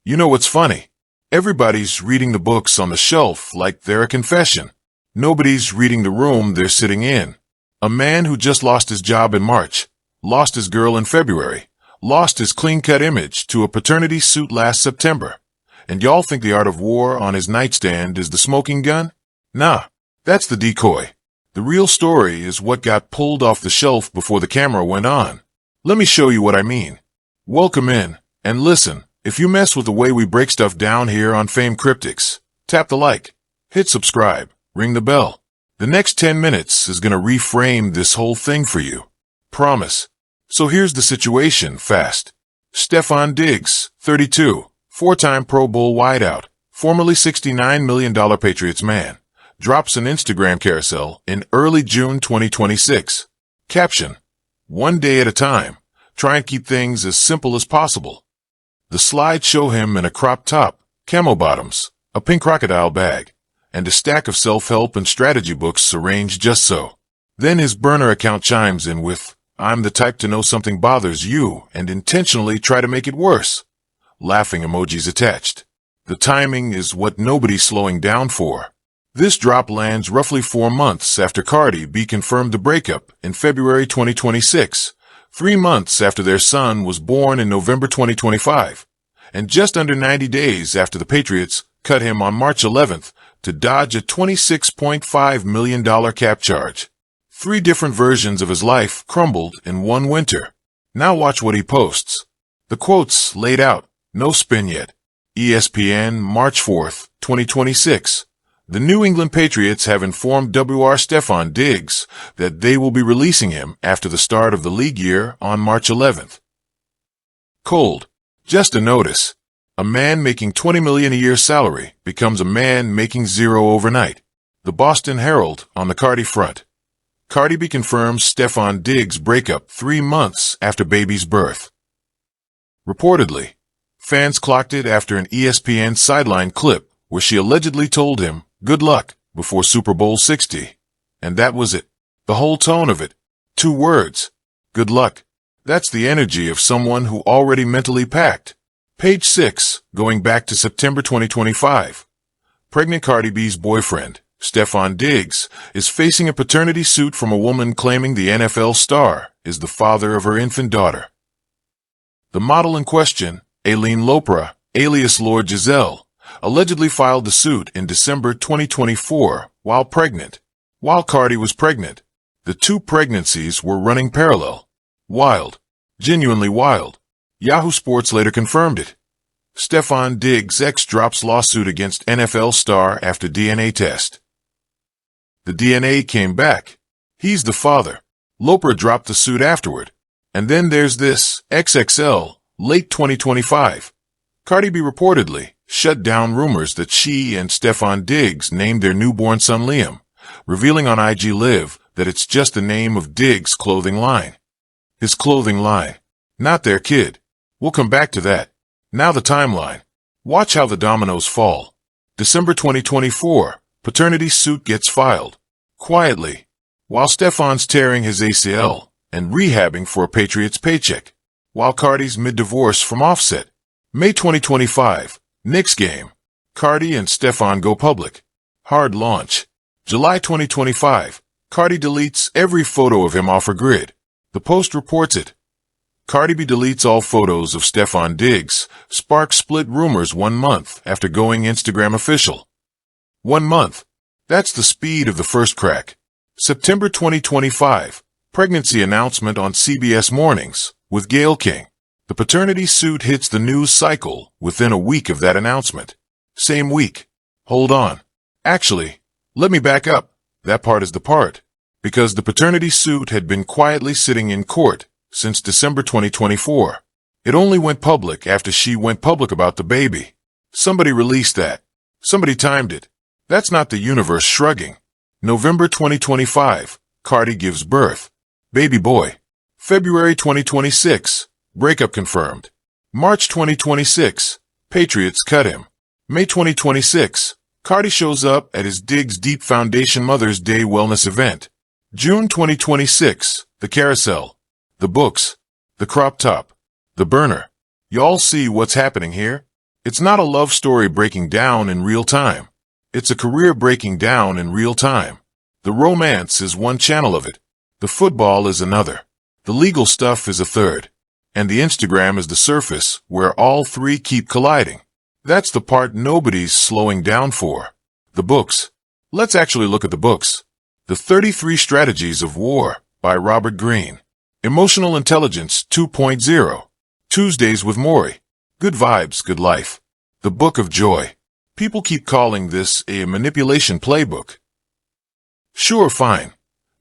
You know what's funny? Everybody's reading the books on the shelf like they're a confession. Nobody's reading the room they're sitting in. A man who just lost his job in March, lost his girl in February, lost his clean-cut image to a paternity suit last September. And y'all think the art of war on his nightstand is the smoking gun? Nah, that's the decoy. The real story is what got pulled off the shelf before the camera went on. Let me show you what I mean. Welcome in, and listen, if you mess with the way we break stuff down here on Fame Cryptix, tap the like, hit subscribe, ring the bell. The next 10 minutes is gonna reframe this whole thing for you. Promise. So here's the situation, fast. Stefon Diggs, 32, four-time Pro Bowl wideout, formerly $69 million Patriots man, drops an Instagram carousel in early June 2026. Caption: one day at a time. Try and keep things as simple as possible. The slides show him in a crop top, camo bottoms, a pink crocodile bag, and a stack of self-help and strategy books arranged just so. Then his burner account chimes in with, "I'm the type to know something bothers you and intentionally try to make it worse." Laughing emojis attached. The timing is what nobody's slowing down for. This drop lands roughly 4 months after Cardi B confirmed the breakup in February 2026, 3 months after their son was born in November 2025, and just under 90 days after the Patriots cut him on March 11th to dodge a $26.5 million cap charge. 3 different versions of his life crumbled in one winter. Now watch what he posts. The quotes laid out, no spin yet. ESPN, March 4th, 2026. The New England Patriots have informed WR Stefon Diggs that they will be releasing him after the start of the league year on March 11th. Cold. Just a notice. A man making $20 million a year salary becomes a man making zero overnight. The Boston Herald on the Cardi front. Cardi B confirms Stefon Diggs' breakup 3 months after baby's birth. Reportedly, fans clocked it after an ESPN sideline clip where she allegedly told him, "Good luck," before Super Bowl 60. And that was it. The whole tone of it. 2 words. Good luck. That's the energy of someone who already mentally packed. Page 6, going back to September 2025. Pregnant Cardi B's boyfriend, Stefon Diggs, is facing a paternity suit from a woman claiming the NFL star is the father of her infant daughter. The model in question, Aileen Lopra, alias Lord Giselle, allegedly filed the suit in December 2024 while pregnant. While Cardi was pregnant, the 2 pregnancies were running parallel. Wild. Genuinely wild. Yahoo Sports later confirmed it. Stefon Diggs' ex drops lawsuit against NFL star after DNA test. The DNA came back. He's the father. Lopra dropped the suit afterward. And then there's this, XXL, late 2025. Cardi B reportedly shut down rumors that she and Stefon Diggs named their newborn son Liam, revealing on IG Live that it's just the name of Diggs' clothing line. His clothing line. Not their kid. We'll come back to that. Now the timeline. Watch how the dominoes fall. December 2024, paternity suit gets filed. Quietly. While Stefon's tearing his ACL and rehabbing for a Patriots paycheck. While Cardi's mid-divorce from Offset. May 2025. Knicks game. Cardi and Stefon go public. Hard launch. July 2025. Cardi deletes every photo of him off her grid. The Post reports it. Cardi B deletes all photos of Stefon Diggs. Sparks split rumors 1 month after going Instagram official. 1 month. That's the speed of the first crack. September 2025. Pregnancy announcement on CBS Mornings with Gayle King. The paternity suit hits the news cycle within a week of that announcement. Same week. Hold on. Actually, let me back up. That part is the part. Because the paternity suit had been quietly sitting in court since December 2024. It only went public after she went public about the baby. Somebody released that. Somebody timed it. That's not the universe shrugging. November 2025. Cardi gives birth. Baby boy. February 2026. Breakup confirmed. March 2026. Patriots cut him. May 2026. Cardi shows up at his Diggs Deep Foundation Mother's Day wellness event. June 2026. The carousel. The books. The crop top. The burner. Y'all see what's happening here? It's not a love story breaking down in real time. It's a career breaking down in real time. The romance is one channel of it. The football is another. The legal stuff is a third. And the Instagram is the surface where all three keep colliding. That's the part nobody's slowing down for. The books. Let's actually look at the books. The 33 Strategies of War by Robert Greene. Emotional Intelligence 2.0. Tuesdays with Maury. Good Vibes, Good Life. The Book of Joy. People keep calling this a manipulation playbook. Sure, fine.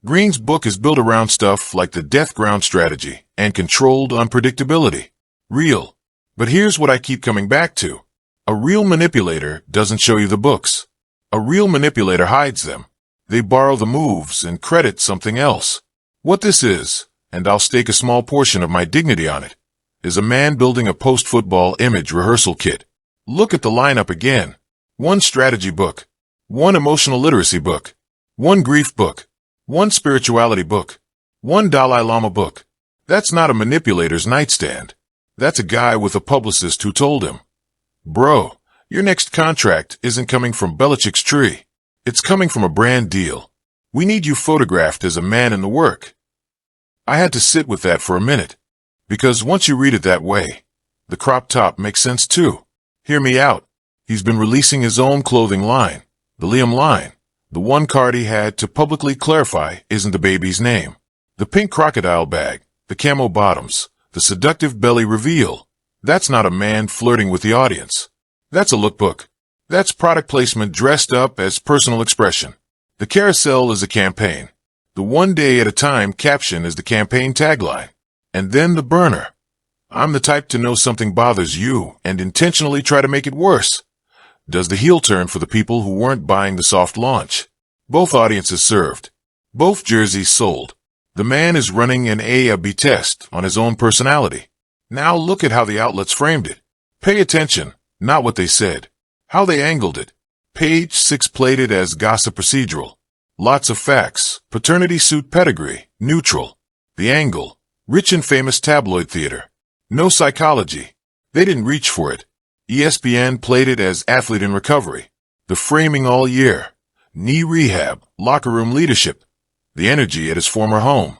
Greene's book is built around stuff like the death ground strategy and controlled unpredictability. Real. But here's what I keep coming back to. A real manipulator doesn't show you the books. A real manipulator hides them. They borrow the moves and credit something else. What this is, and I'll stake a small portion of my dignity on it, is a man building a post-football image rehearsal kit. Look at the lineup again. One strategy book. One emotional literacy book. One grief book. One spirituality book. One Dalai Lama book. That's not a manipulator's nightstand. That's a guy with a publicist who told him, "Bro, your next contract isn't coming from Belichick's tree. It's coming from a brand deal. We need you photographed as a man in the work." I had to sit with that for a minute. Because once you read it that way, the crop top makes sense too. Hear me out. He's been releasing his own clothing line, the Liam line. The one Cardi had to publicly clarify isn't the baby's name. The pink crocodile bag, the camo bottoms, the seductive belly reveal. That's not a man flirting with the audience. That's a lookbook. That's product placement dressed up as personal expression. The carousel is a campaign. The one day at a time caption is the campaign tagline. And then the burner. I'm the type to know something bothers you and intentionally try to make it worse. Does the heel turn for the people who weren't buying the soft launch? Both audiences served. Both jerseys sold. The man is running an A/B test on his own personality. Now look at how the outlets framed it. Pay attention, not what they said. How they angled it. Page 6 played it as gossip procedural. Lots of facts, paternity suit pedigree, neutral. The angle, rich and famous tabloid theater. No psychology. They didn't reach for it. ESPN played it as athlete in recovery. The framing all year. Knee rehab, locker room leadership. The energy at his former home.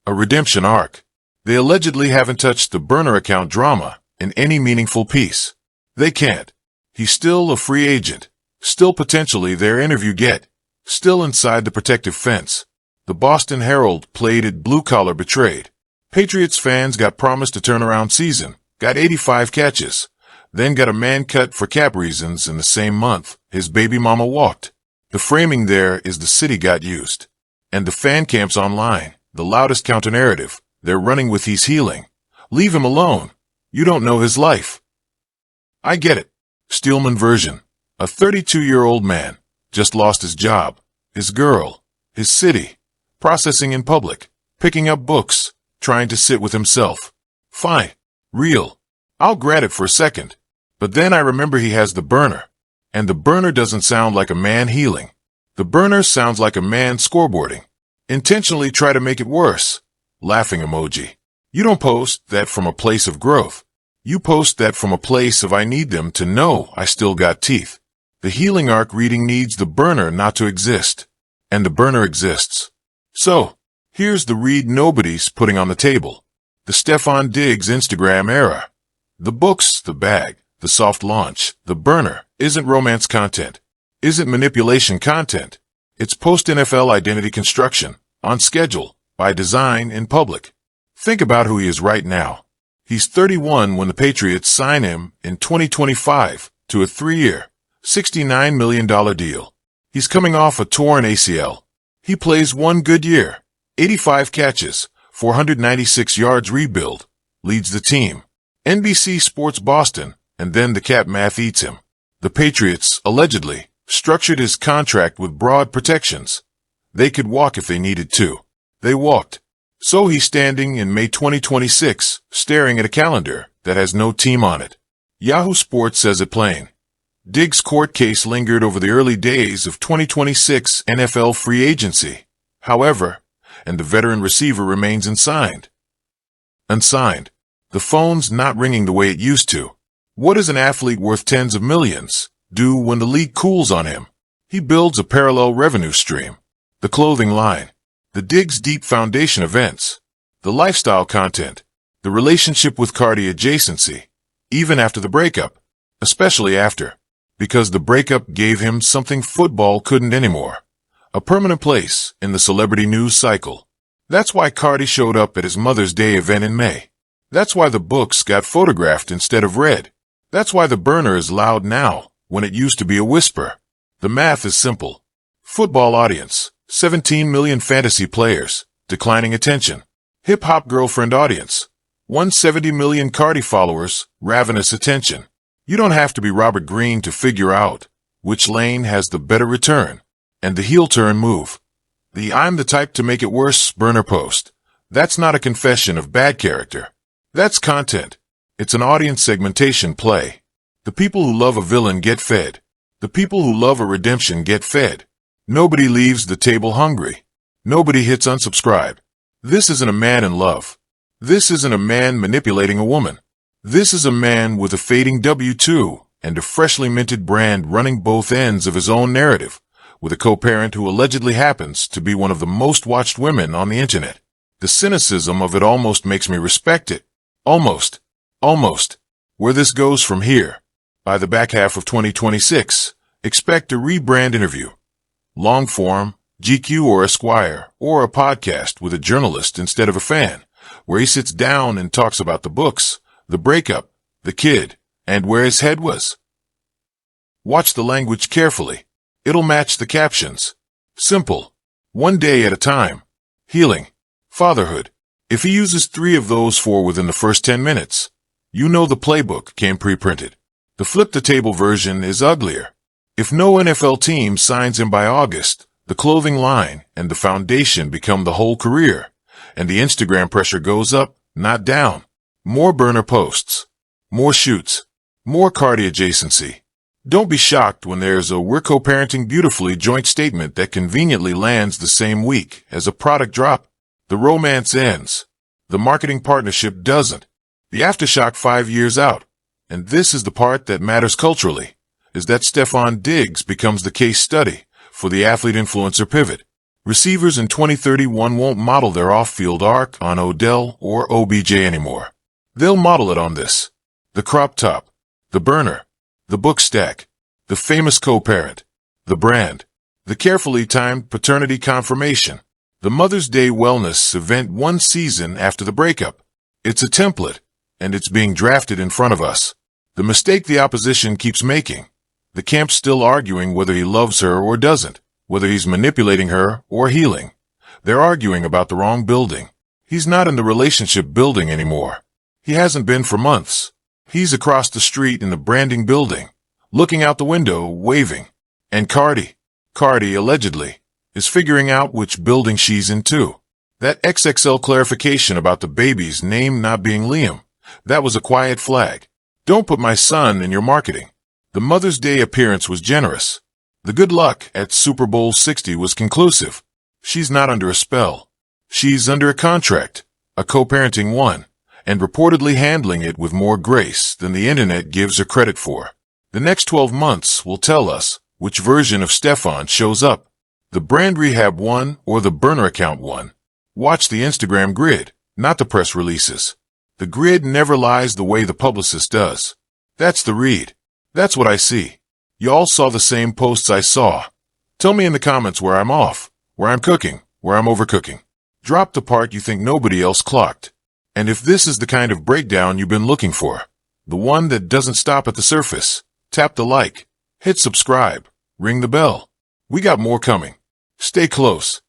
A redemption arc. They allegedly haven't touched the burner account drama in any meaningful piece. They can't. He's still a free agent. Still potentially their interview get. Still inside the protective fence. The Boston Herald played it blue-collar betrayed. Patriots fans got promised a turnaround season. Got 85 catches. Then got a man cut for cap reasons in the same month. His baby mama walked. The framing there is the city got used. And the fan camps online, the loudest counter-narrative. They're running with he's healing. Leave him alone. You don't know his life. I get it. Steelman version. A 32-year-old man. Just lost his job. His girl. His city. Processing in public. Picking up books. Trying to sit with himself. Fine. Real. I'll grant it for a second. But then I remember he has the burner. And the burner doesn't sound like a man healing. The burner sounds like a man scoreboarding. Intentionally try to make it worse. Laughing emoji. You don't post that from a place of growth. You post that from a place of I need them to know I still got teeth. The healing arc reading needs the burner not to exist. And the burner exists. So, here's the read nobody's putting on the table. The Stefon Diggs Instagram era. The books, the bag, the soft launch, the burner, isn't romance content. Isn't manipulation content. It's post-NFL identity construction, on schedule, by design, in public. Think about who he is right now. He's 31 when the Patriots sign him in 2025 to a 3-year, $69 million deal. He's coming off a torn ACL. He plays one good year, 85 catches, 496 yards rebuild, leads the team. NBC Sports Boston, and then the cap math eats him. The Patriots, allegedly, structured his contract with broad protections. They could walk if they needed to. They walked. So he's standing in May 2026, staring at a calendar that has no team on it. Yahoo Sports says it plain. Diggs' court case lingered over the early days of 2026 NFL free agency. However, and the veteran receiver remains unsigned. Unsigned. The phone's not ringing the way it used to. What does an athlete worth tens of millions do when the league cools on him? He builds a parallel revenue stream. The clothing line, the Diggs Deep Foundation events, the lifestyle content, the relationship with Cardi adjacency, even after the breakup, especially after, because the breakup gave him something football couldn't anymore, a permanent place in the celebrity news cycle. That's why Cardi showed up at his Mother's Day event in May. That's why the books got photographed instead of read. That's why the burner is loud now when it used to be a whisper. The math is simple. Football audience, 17 million fantasy players, declining attention. Hip-hop girlfriend audience, 170 million Cardi followers, ravenous attention. You don't have to be Robert Greene to figure out which lane has the better return. And the heel turn move. The I'm the type to make it worse burner post. That's not a confession of bad character. That's content. It's an audience segmentation play. The people who love a villain get fed. The people who love a redemption get fed. Nobody leaves the table hungry. Nobody hits unsubscribe. This isn't a man in love. This isn't a man manipulating a woman. This is a man with a fading W-2 and a freshly minted brand running both ends of his own narrative, with a co-parent who allegedly happens to be one of the most watched women on the internet. The cynicism of it almost makes me respect it. Almost. Where this goes from here. By the back half of 2026, expect a rebrand interview. Long form, GQ or Esquire, or a podcast with a journalist instead of a fan, where he sits down and talks about the books, the breakup, the kid, and where his head was. Watch the language carefully. It'll match the captions. Simple. One day at a time. Healing. Fatherhood. If he uses 3 of those 4 within the first 10 minutes, you know the playbook came pre-printed. The flip-the-table version is uglier. If no NFL team signs him by August, the clothing line and the foundation become the whole career, and the Instagram pressure goes up, not down. More burner posts. More shoots. More Cardi adjacency. Don't be shocked when there's a "we're co-parenting beautifully" joint statement that conveniently lands the same week as a product drop. The romance ends. The marketing partnership doesn't. The aftershock 5 years out. And this is the part that matters culturally, is that Stefon Diggs becomes the case study for the athlete-influencer pivot. Receivers in 2031 won't model their off-field arc on Odell or OBJ anymore. They'll model it on this. The crop top. The burner. The book stack. The famous co-parent. The brand. The carefully timed paternity confirmation. The Mother's Day wellness event 1 season after the breakup. It's a template, and it's being drafted in front of us. The mistake the opposition keeps making. The camp's still arguing whether he loves her or doesn't, whether he's manipulating her or healing. They're arguing about the wrong building. He's not in the relationship building anymore. He hasn't been for months. He's across the street in the branding building, looking out the window, waving. And Cardi, allegedly, is figuring out which building she's in too. That XXL clarification about the baby's name not being Liam, that was a quiet flag. Don't put my son in your marketing. The Mother's Day appearance was generous. The good luck at Super Bowl 60 was conclusive. She's not under a spell. She's under a contract, a co-parenting one, and reportedly handling it with more grace than the internet gives her credit for. The next 12 months will tell us which version of Stefon shows up. The brand rehab one or the burner account one. Watch the Instagram grid, not the press releases. The grid never lies the way the publicist does. That's the read. That's what I see. Y'all saw the same posts I saw. Tell me in the comments where I'm off, where I'm cooking, where I'm overcooking. Drop the part you think nobody else clocked. And if this is the kind of breakdown you've been looking for, the one that doesn't stop at the surface, tap the like, hit subscribe, ring the bell. We got more coming. Stay close.